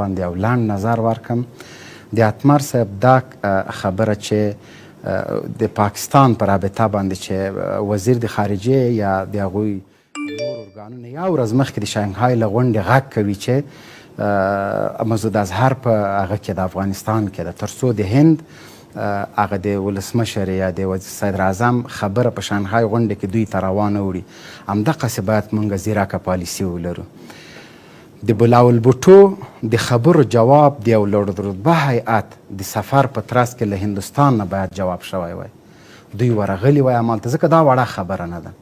باندې یو لنډ نظر ورکړم. د اتمر صاحب دا خبره چې د پاکستان په رابطه باندې چې وزیر د خارجه یا د هغوی نور ارګانونه یو ورځ مخکې د شانګهای له غونډې غږ کوي چې مسعود اظهر په هغه کې د افغانستان کې ده، تر څو د هند هغه د ولسمشر یا د صدر اعظم خبره په شانګهای غونډې کې دوی ته راوانه وړي. همدغسې باید موږ ځیرکه پالیسي ولرو. د بلاول بوټو د خبرو جواب د یو لوړ رتبه هیئت د سفر په ترڅ کې له هندوستان نه باید جواب شوی وای. دوی ورغلي وای همالته، ځکه دا وړه خبره نه ده.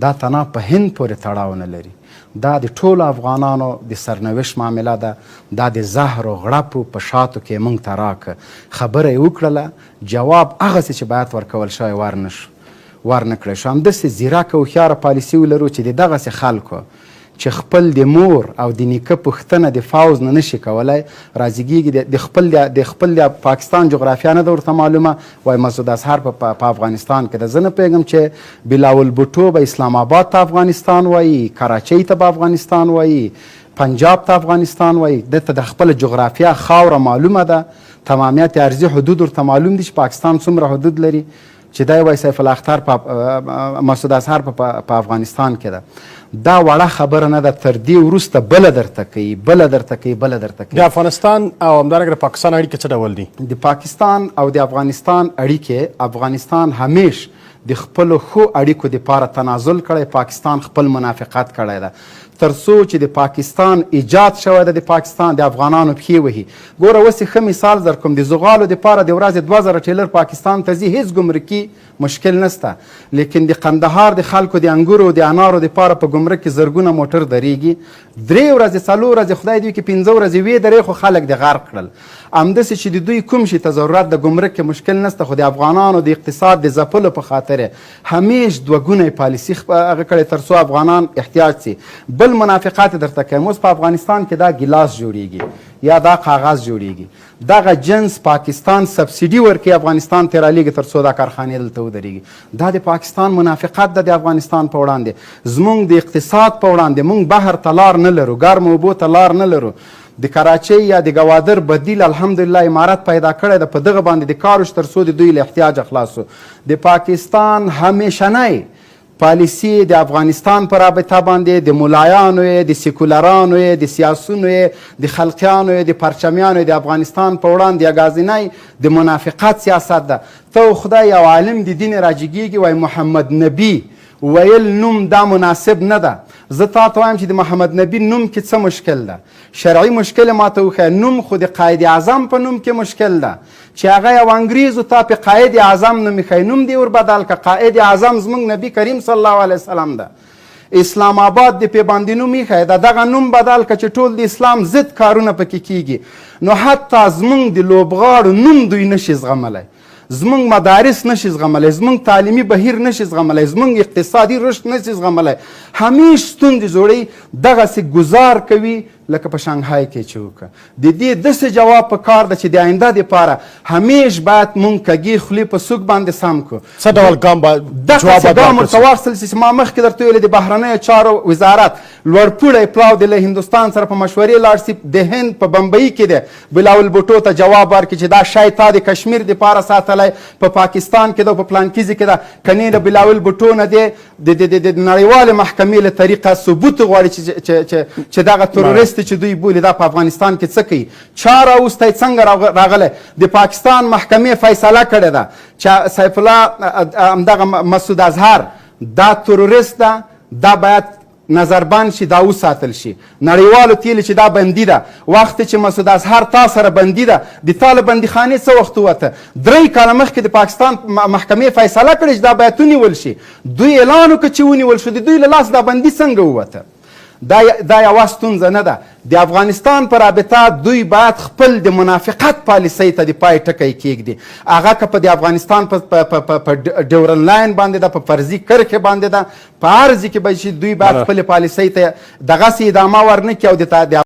دا تنها په هند پورې تړاو نه لري. دا د ټولو افغانانو د سرنوشت معامله ده. دا د زهر و غړپو په شاتو کې موږ ته راکه. خبره یې وکړله، جواب هغسې چې باید ورکول شوی ورنه کړی شو. همداسې ځیرکه هوښیاره پالیسي ولرو چې د دغسې خلکو چې خپل د مور او د نیکه پوښتنه د فوز نه نشي کولی، راځيږي د خپل د پاکستان جغرافیه نه ده ورته معلومه، وایي مسعود اظهر په افغانستان کې ده. زه نه پوهېږم چې بلاول بوټو به اسلام آباد ته افغانستان وایي، کراچۍ ته به افغانستان وایي، پنجاب ته افغانستان وایي. دته د خپل جغرافیه خاوره معلومه ده، تمامیت ارضي حدود ورته معلوم دي چې پاکستان څومره حدود لري، چې دی وایي سیف الاخطر مسعود اظهر په افغانستان کې ده. دا وړه خبره نه ده. تر دې وروسته بله درته کوي، بله درته کوي، بله درته کوي. د افغانستان او همدارنګه د پاکستان اړیکې څه ډول دي؟ د پاکستان او د افغانستان اړیکې، افغانستان همیش د خپلو ښو اړیکو دپاره تنازل کړی، پاکستان خپل منافقت کړی ده. تر څو چې د پاکستان ایجاد شوی ده، د پاکستان د افغانانو پښې وهي. ګوره اوس ښه مثال در کوم، د زغالو دپاره د ورځې 2000 ټیلر پاکستان ته ځي، هېڅ ګمرکي مشکل نسته. لیکن د قندهار د خلکو د انګورو د انارو دپاره په ګمرک کې زرګونه موټر درېږي. 3 ورځې 4 ورځې خدای دې وکړي 15 ورځې وې درې، خو خلک د غرق کړل. همداسې چې د دوی کوم شي ته ضرورت د ګمرک کې مشکل نسته، خو د افغانانو د اقتصاد د ځپلو په خاطر همیش دوه ګونی پالیسي هغه کړې تر څو افغانان احتیاط سي. بل منافقات درته کوم، اوس په افغانستان کې دا ګیلاس جوړیږي یا دا کاغذ جوړیږي، دغه جنس پاکستان سبسیډي ورکوي افغانستان ته رالیږي تر څو دا کارخانې دلته ودرېږي. دا د پاکستان منافقت ده د افغانستان په وړاندې. زموږ د اقتصاد په وړاندې موږ بهر ته لار نه لرو، ګرمو اوبو ته لار نه لرو. د کراچۍ یا د ګوادر بدیل الحمدلله امارت پیدا کړی ده، په دغه باندې د کار وشو تر څو د دوی له احتیاجه خلاص شو. د پاکستان همیشنی پالیسی د افغانستان په رابطه باندې د ملایانو یې، د سیکولرانو یې، د سیاسونو یې، د خلقیانو یې، د پرچمیانو یې د افغانستان په وړاندې یګازینی د منافقت سیاست ده. ته خدای یو عالم د دین راجګیږي وایي محمد نبی ویل نوم دا مناسب نه ده. زه تا ته وایم چې د محمد نبی نوم کې څه مشکل ده؟ شرعي مشکل ما ته وښیه. نوم خو د قائد اعظم په نوم کې مشکل ده چې هغه یو انګریز و، تا په قائد اعظم نوم ایښی، نوم دې ور بدل که. قائد اعظم زموږ نبی کریم صلی الله علیه وسلم ده. اسلام آباد د پیباندي نوم ایښی ده، دغه نوم بدل که چې ټول د اسلام ضد کارونه پکې کیږي. نو حتی زموږ د لوبغاړو نوم دوی نشي زغملی، زمونږ مدارس نشي زغملی، زمونږ تعلیمي بهیر نشي زغملی، زمونږ اقتصادي رشد نشي زغملی. همیش ستونزې جوړوي، دغسې ګزار کوي لکه په شانګهای کې چې وکړه. د دې داسې جواب په کار ده چې د آینده دپاره همیش باید مونږ کږې خولې په سوک باندې سم کړو. څه ډول ګام باید دغسې ګام ورته واخیستل شي چې ما مخکې درته ویلې د بهرنیو چارو وزارت لوړپوړی پلاو دی له هندوستان سره په مشورې لاړ شي. د هند په بمبئی کې دی، بلاول بوټو ته جواب ورکړي چې دا شی تا د کشمیر دپاره ساتلی، په پاکستان کې ده، په پلانکیزي کې ده، کنې د بلاول بوټو نه دی د نړیوالې محکمې له طریقه ثبوت غواړي چې دغه تروریست چې دوی بولي دا په افغانستان کې څه کوي، چا راوستی، څنګه راغلی. د پاکستان محکمې فیصله کړې ده چې سیف الله همدغه مسعود اظهر دا تروریست ده، دا باید نظربند شي، دا وساتل شي. نړیوالو تیلي چې دا بندي ده، وخت چې مسعود اظهر تا سره بندي ده، د تا له بندیخانې څه وخت ووته؟ 3 کاله مخکې د پاکستان محکمې فیصله کړې چې دا باید ونیول شي. دوی اعلان وکړه چې ونیول شو، د دوی له لاس دا بندي څنګه ووته؟ دا یوه ستونزه نه ده. د افغانستان په رابطه دوی باید خپل د منافقت پالیسۍ ته د پای ټکی کیږدي. هغه که په د افغانستان په ډیورن لاین باندې ده، په فرضي کرښې باندې ده، په هر ځای کې به چې دوی باید خپلې پالیسۍ ته دغسې ادامه ورنکړي او د